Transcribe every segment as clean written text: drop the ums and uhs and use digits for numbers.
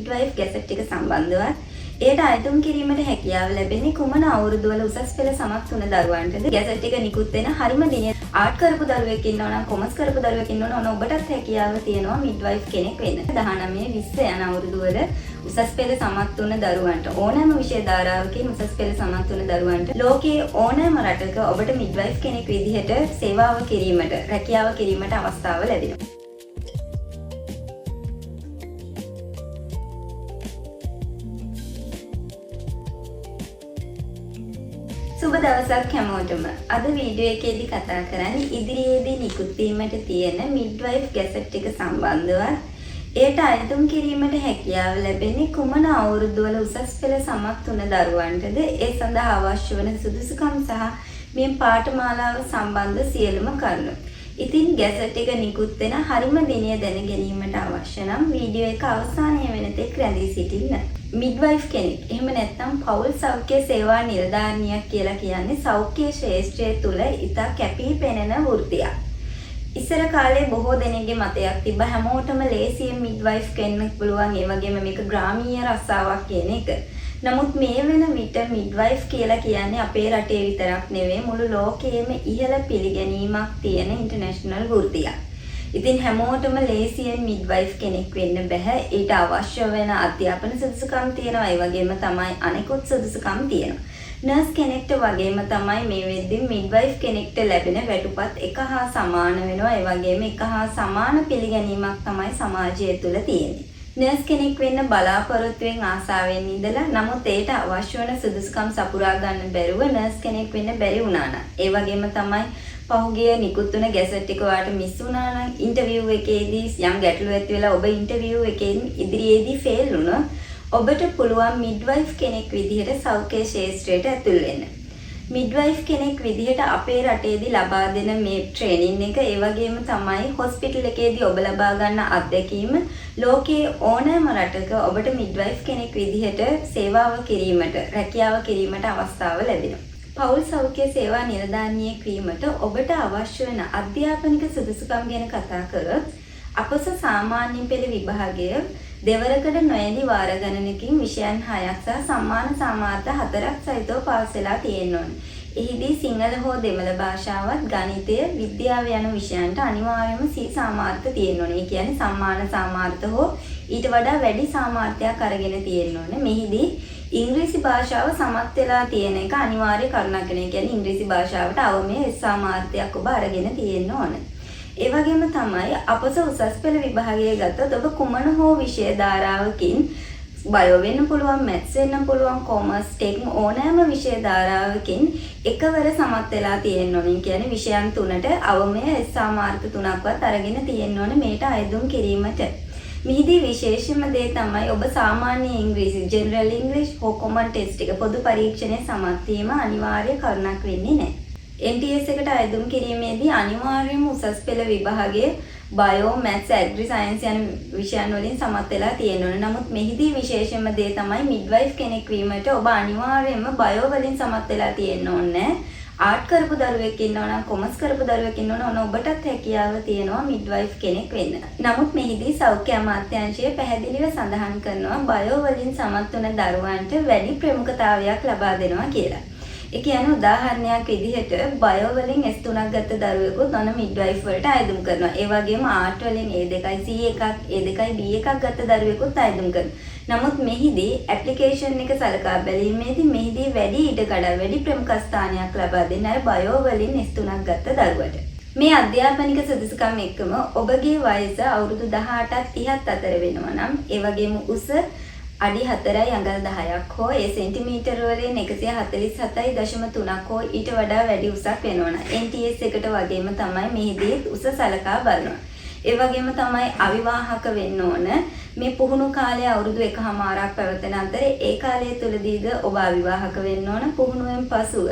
midwife gazette එක සම්බන්ධව එයට අයතුම් කිරීමට හැකියාව ලැබෙන්නේ කුමන අවුරුදුවල උසස් පෙළ සමත් වුණ දරුවන්ටද? ගැසට් එක නිකුත් වෙන හරිම දිනේ ආර්ට් කරපු දරුවෙක් ඉන්නවා නම් කොමර්ස් කරපු දරුවෙක් ඉන්නවා නම් ඔබටත් හැකියාව තියෙනවා midwife කෙනෙක් වෙන්න. 19 20 යන අවුරුදුවල උසස් පෙළ සමත් වුණ දරුවන්ට ඕනෑම විෂය ධාරාවකින් උසස් පෙළ සමත් වුණ දරුවන්ට ලෝකයේ ඕනෑම රටක ඔබට midwife කෙනෙක් විදිහට සේවාව කිරීමට, රැකියාව කිරීමට අවස්ථාව ලැබෙනවා. සුබ දවසක් හැමෝටම. අද වීඩියෝ එකේදී කතා කරන්නේ ඉදිරියේදී නිකුත් වීමට තියෙන midwife ගැසට් එක සම්බන්ධව. එයට අයතුම් කිරීමට හැකියාව ලැබෙන්නේ කුමන අවුරුදුවල උසස් පෙළ සමත් වුණ දරුවන්ටද? ඒ සඳහා අවශ්‍ය වන සුදුසුකම් සහ මේ පාඨමාලාව සම්බන්ධ සියලුම කරුණු. ඉතින් ගැසට් එක නිකුත් වෙන හරිම දිනය දැන ගැනීමට අවශ්‍ය නම් වීඩියෝ එක අවසානය වෙනතෙක් රැඳී සිටින්න. midwife කෙනෙක් එහෙම නැත්නම් පෞල් සෞඛ්‍ය සේවා නිලධාරිනියක් කියලා කියන්නේ සෞඛ්‍ය ශාස්ත්‍රය තුල ඉතා කැපී පෙනෙන වෘත්තියක්. ඉස්සර කාලේ බොහෝ දෙනෙක්ගේ මතයක් තිබ්බ හැමෝටම ලේසියෙන් midwife වෙන්න පුළුවන්, ඒ වගේම මේක ග්‍රාමීය රස්සාවක් කියන එක. නමුත් මේ වෙන විට midwife කියලා කියන්නේ අපේ රටේ විතරක් නෙවෙයි මුළු ලෝකයේම ඉහළ පිළිගැනීමක් තියෙන ඉන්ටර්නැෂනල් වෘත්තියක්. ඉතින් හැමෝටම ලේසියෙන් midwife කෙනෙක් වෙන්න බෑ. ඊට අවශ්‍ය වෙන අධ්‍යාපන සුදුසුකම් තියෙනවා. ඒ වගේම තමයි අනෙකුත් සුදුසුකම් තියෙනවා. නර්ස් කෙනෙක්ට වගේම තමයි මේ වෙද්දී midwife කෙනෙක්ට ලැබෙන වැටුපත් එක හා සමාන වෙනවා. ඒ වගේම එක හා සමාන පිළිගැනීමක් තමයි සමාජය තුළ තියෙන්නේ. නර්ස් කෙනෙක් වෙන්න බලාපොරොත්තුෙන් ආසාවෙන් ඉඳලා නමුත් ඒට අවශ්‍ය වෙන සුදුසුකම් සපුරා ගන්න බැරුව නර්ස් කෙනෙක් වෙන්න බැරි වුණා නම්, ඒ වගේම තමයි පහුගිය නිකුත් වුණ ගැසට් එක ඔයාලට මිස් වුණා නම්, ඉන්ටර්විව් එකේදී යම් ගැටලු ඇති වෙලා ඔබ ඉන්ටර්විව් එකෙන් ඉදිරියේදී ෆේල් වුණොත් ඔබට පුළුවන් midwife කෙනෙක් විදිහට සෞඛ්‍ය ශාස්ත්‍රයට ඇතුල් වෙන්න. midwife කෙනෙක් විදිහට අපේ රටේදී ලබා දෙන මේ ට්‍රේනින් එක, ඒ වගේම තමයි හොස්පිටල් එකේදී ඔබ ලබා ගන්න අත්දැකීම ලෝකයේ ඕනෑම රටක ඔබට midwife කෙනෙක් විදිහට සේවාව කිරීමට, රැකියාව කිරීමට අවස්ථාව ලැබෙනවා. පෞල් සෞඛ්‍ය සේවා නිලධාරිනියෙක් වීමට ඔබට අවශ්‍ය වෙන අධ්‍යාපනික සුදුසුකම් ගැන කතා කරොත් අපොස සාමාන්‍ය පෙළ විභාගය දෙවරකට නොයැලී වාර ගණනකින් විෂයන් 6ක් සහ සම්මාන සාමාර්ථ 4ක් සහිතව පාස් වෙලා තියෙන්න ඕනේ. එහිදී සිංහල හෝ දෙමළ භාෂාවත්, ගණිතය, විද්‍යාව යන විෂයන්ට අනිවාර්යයෙන්ම C සාමාර්ථ තියෙන්න ඕනේ. ඒ කියන්නේ සම්මාන සාමාර්ථ හෝ ඊට වඩා වැඩි සාමාර්ථයක් අරගෙන තියෙන්න ඕනේ. මෙහිදී ඉංග්‍රීසි භාෂාව සමත් වෙලා තියෙන එක අනිවාර්ය කරුණක් වෙන. ඒ කියන්නේ ඉංග්‍රීසි භාෂාවට අවමේ සාමාර්ථයක් ඔබ අරගෙන තියෙන්න ඕනේ. ඒ වගේම තමයි අපොස උසස් පෙළ විභාගය ගත්තොත් ඔබ කුමන හෝ විෂය ධාරාවකින් බයෝ වෙන්න පුළුවන්, මැත්ස් වෙන්න පුළුවන්, කොමර්ස්, ටෙක් ඕනෑම විෂය ධාරාවකින් එකවර සමත් වෙලා තියෙන්න ඕනේ. කියන්නේ විෂයන් 3ට අවමය සාමාර්ථ 3ක්වත් අරගෙන තියෙන්න ඕනේ මේට අයදුම් කිරීමට. මෙහිදී විශේෂම දේ තමයි ඔබ සාමාන්‍ය ඉංග්‍රීසි, ජෙනරල් ඉංග්‍රීසි හෝ කොමන් ටෙස්ට් එක පොදු පරීක්ෂණයේ සමත් වීම අනිවාර්ය කරුණක් වෙන්නේ නැහැ. NTS එකට අයදුම් කිරීමේදී අනිවාර්යයෙන්ම උසස් පෙළ විභාගයේ බයෝ, මැත්ස්, ඇග්‍රි සයන්ස් යන විෂයන් වලින් සමත් වෙලා තියෙන්න ඕනේ. නමුත් මෙහිදී විශේෂම දේ තමයි midwife කෙනෙක් වීමට ඔබ අනිවාර්යයෙන්ම බයෝ වලින් සමත් වෙලා තියෙන්න ඕනේ. ආර්ට් කරපු දරුවෙක් ඉන්නවා නම්, කොමර්ස් කරපු දරුවෙක් ඉන්නවා නම් ඔබටත් හැකියාව තියෙනවා midwife කෙනෙක් වෙන්න. නමුත් මෙහිදී සෞඛ්‍ය අමාත්‍යාංශය පැහැදිලිව සඳහන් කරනවා බයෝ වලින් සමත් වන දරුවන්ට වැඩි ප්‍රමුඛතාවයක් ලබා දෙනවා කියලා. ඒ කියන්නේ උදාහරණයක් විදිහට බයෝ වලින් S3ක් ගත්ත දරුවෙකුත් ඔන්න midwife වලට අයදුම් කරනවා. ඒ වගේම ආර්ට් වලින් A2 C එකක්, A2 B එකක් ගත්ත දරුවෙකුත් අයදුම් කරනවා. නමුත් මෙහිදී ඇප්ලිකේෂන් එක සලකා බැලීමේදී මෙහිදී වැඩි ඉඩකඩ, වැඩි ප්‍රමුඛ ස්ථානයක් ලබා දෙන අර බයෝ වලින් S3ක් ගත්ත දරුවට. මේ අධ්‍යාපනික සුදුසුකම් එක්කම ඔබගේ වයස අවුරුදු 18ත් 30ත් අතර වෙනවා නම්, ඒ වගේම උස අඩි 4යි අඟල් 10ක් හෝ ඒ සෙන්ටිමීටර වලින් 147.3ක් හෝ ඊට වඩා වැඩි උසක් වෙනවා නම් NTS එකට වගේම තමයි මෙහිදී උස සලකා බලනවා. ඒ වගේම තමයි අවිවාහක වෙන්න ඕන. මේ පුහුණු කාලය අවුරුදු 1කමාරක් පැවතෙන අතර ඒ කාලය තුලදීද ඔබ අවිවාහක වෙන්න ඕන. පුහුණුවෙන් පසුව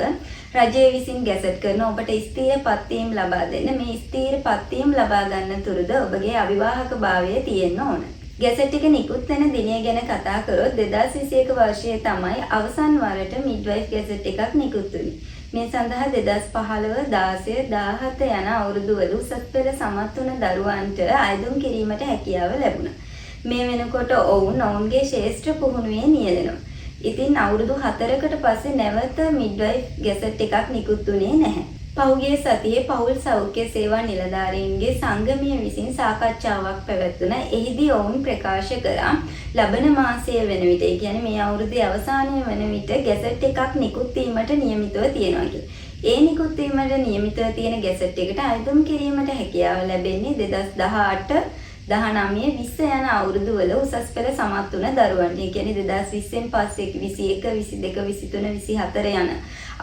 රජය විසින් ගැසට් කරන ඔබට ස්ථීර පත්වීම් ලබා දෙන්න. මේ ස්ථීර පත්වීම් ලබා ගන්න තුරුද ඔබගේ අවිවාහක භාවය තියෙන්න ඕන. ගැසට් එක නිකුත් වෙන දිනය ගැන කතා කරොත් 2021 වර්ෂයේ තමයි අවසන් වරට midwife ගැසට් එකක් නිකුත් වුණේ. මේ සඳහා 2015, 16, 17 යන අවුරුදුවල උසස් පෙළ සමත් වුණ දරුවන්ට අයදුම් කිරීමට හැකියාව ලැබුණා. මේ වෙනකොට ඔවුන්ගේ ශේෂ්ත්‍ර පුහුණුවේ නියැලෙනවා. ඉතින් අවුරුදු 4කට පස්සේ නැවත මිඩ්වයිෆ් ගැසට් එකක් නිකුත් වුණේ නැහැ. පහුගිය සතියේ පවුල් සෞඛ්‍ය සේවා නිලධාරීන්ගේ සංගමය විසින් සාකච්ඡාවක් පැවැත්වුණා. එහිදී ඔවුන් ප්‍රකාශ කළා ලබන මාසය වෙන විට, ඒ කියන්නේ මේ අවුරුද්දේ අවසානය වන විට ගැසට් එකක් නිකුත් වීමට නියමිතව තියෙනවා කියලා. ඒ නිකුත් වීමට නියමිතව තියෙන ගැසට් එකට අයදුම් කිරීමට හැකියාව ලැබෙන්නේ 2018 19 20 යන අවුරුදුවල උසස් පෙළ සමත් වුණ දරුවන්ට. ඒ කියන්නේ 2020න් පස්සේ 21 22 23 24 යන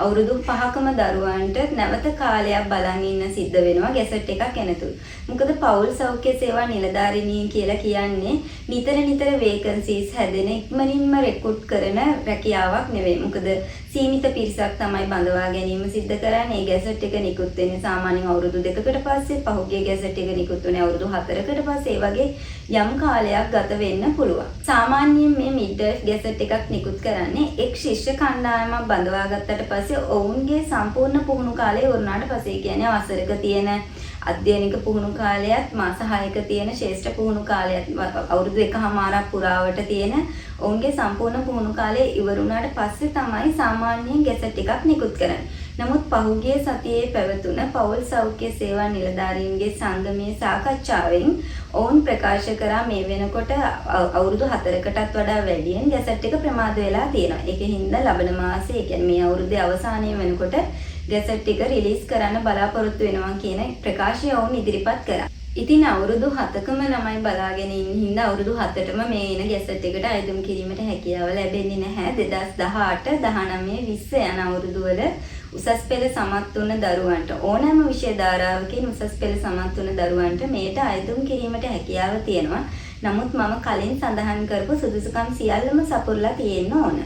අවුරුදු 5කම දරුවන්ට නැවත කාලයක් බලන් ඉන්න සිද්ධ වෙනවා ගැසට් එකක් එනතුරු. මොකද පවුල් සෞඛ්‍ය සේවා නිලධාරිණී කියලා කියන්නේ නිතර වේකන්සිස් හැදෙන ඉක්මනින්ම රෙක්රුට් කරන රැකියාවක් නෙවෙයි. මොකද සීමිත පිරිසක් තමයි බඳවා ගැනීම සිද්ධ කරන්නේ. ඒ ගැසට් එක නිකුත් වෙන්නේ සාමාන්‍යයෙන් අවුරුදු 2කට පස්සේ, පහුගිය ගැසට් එක නිකුත් වුණේ අවුරුදු 4කට පස්සේ. ඒ වගේ යම් කාලයක් ගත වෙන්න පුළුවන්. සාමාන්‍යයෙන් මේ මිඩ්වයිෆ් ගැසට් එකක් නිකුත් කරන්නේ එක් ශිෂ්‍ය කණ්ඩායමක් බඳවා ගත්තට පස්සේ ඔවුන්ගේ සම්පූර්ණ පුහුණු කාලය වුණාට පස්සේ, කියන්නේ වසරක තියෙන අධ්‍යයනික පුහුණු කාලයත් මාස 6ක තියෙන ශ්‍රේෂ්ඨ පුහුණු කාලයත් අවුරුදු 1කමාරක් පුරාවට තියෙන ඔවුන්ගේ සම්පූර්ණ පුහුණු කාලය ඉවරුණාට පස්සේ තමයි සාමාන්‍යයෙන් ගැසට් එකක් නිකුත් කරන්නේ. නමුත් පහුගිය සතියේ පැවතුන පවුල් සෞඛ්‍ය සේවා නිලධාරීන්ගේ සංගමයේ සාකච්ඡාවෙන් ඔවුන් ප්‍රකාශ කරා මේ වෙනකොට අවුරුදු 4කටත් වඩා වැඩියෙන් ගැසට් එක ප්‍රමාද වෙලා තියෙනවා. ඒකින්ද ලබන මාසයේ, ඒ කියන්නේ මේ අවුරුද්දේ අවසානයේ වෙනකොට ගැසට් එක රිලීස් කරන්න බලාපොරොත්තු වෙනවා කියන ප්‍රකාශය ඔවුන් ඉදිරිපත් කරා. ඉතින් අවුරුදු 7කම ළමයි බලාගෙන ඉන්න හින්දා අවුරුදු 7ටම මේ එන ගැසට් එකට අයදුම් කිරීමට හැකියාව ලැබෙන්නේ නැහැ. 2018 19 20 යන අවුරුදුවල උසස් පෙළ සමත් වුණ දරුවන්ට, ඕනෑම විෂය ධාරාවකින් උසස් පෙළ සමත් වුණ දරුවන්ට මේට අයදුම් කිරීමට හැකියාව තියෙනවා. නමුත් මම කලින් සඳහන් කරපු සුදුසුකම් සියල්ලම සපුරලා තියෙන්න ඕන.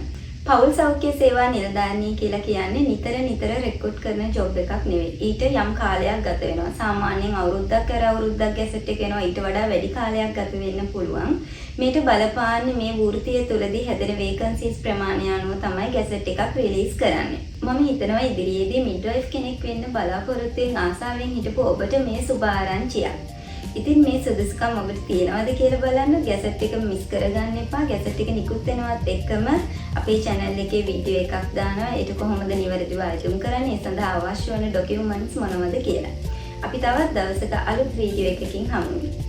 පවුල් සෞඛ්‍ය සේවා නිලධාරිණී කියලා කියන්නේ නිතර රෙක්රුට් කරන ජොබ් එකක් නෙවෙයි. ඊට යම් කාලයක් ගත වෙනවා. සාමාන්‍යයෙන් අවුරුද්දක් ගැසට් එක එනවා. ඊට වඩා වැඩි කාලයක් ගත වෙන්න පුළුවන්. මේට බලපාන්නේ මේ වෘත්තිය තුළදී හැදෙන වේකන්සිස් ප්‍රමාණය අනුව තමයි ගැසට් එකක් රිලීස් කරන්නේ. මම හිතනවා ඉදිරියේදී මිඩ්වයිෆ් කෙනෙක් වෙන්න බලාපොරොත්තු වෙන ආසාවෙන් හිටපු ඔබට මේ සුබ ආරංචියක්. ඉතින් මේ සුදුසුකම් ඔබට තියෙනවද කියලා බලන්න. ගැසට් එක මිස් කරගන්න එපා. ගැසට් එක නිකුත් වෙනවත් එක්කම අපේ channel එකේ වීඩියෝ එකක් දානවා. ඒක කොහොමද නිවැරදිව අයදුම් කරන්නේ, ඒ සඳහා අවශ්‍ය වන ඩොකියුමන්ට්ස් මොනවද කියලා. අපි තවත් දවසක අලුත් වීඩියෝ එකකින් හමු වෙමු.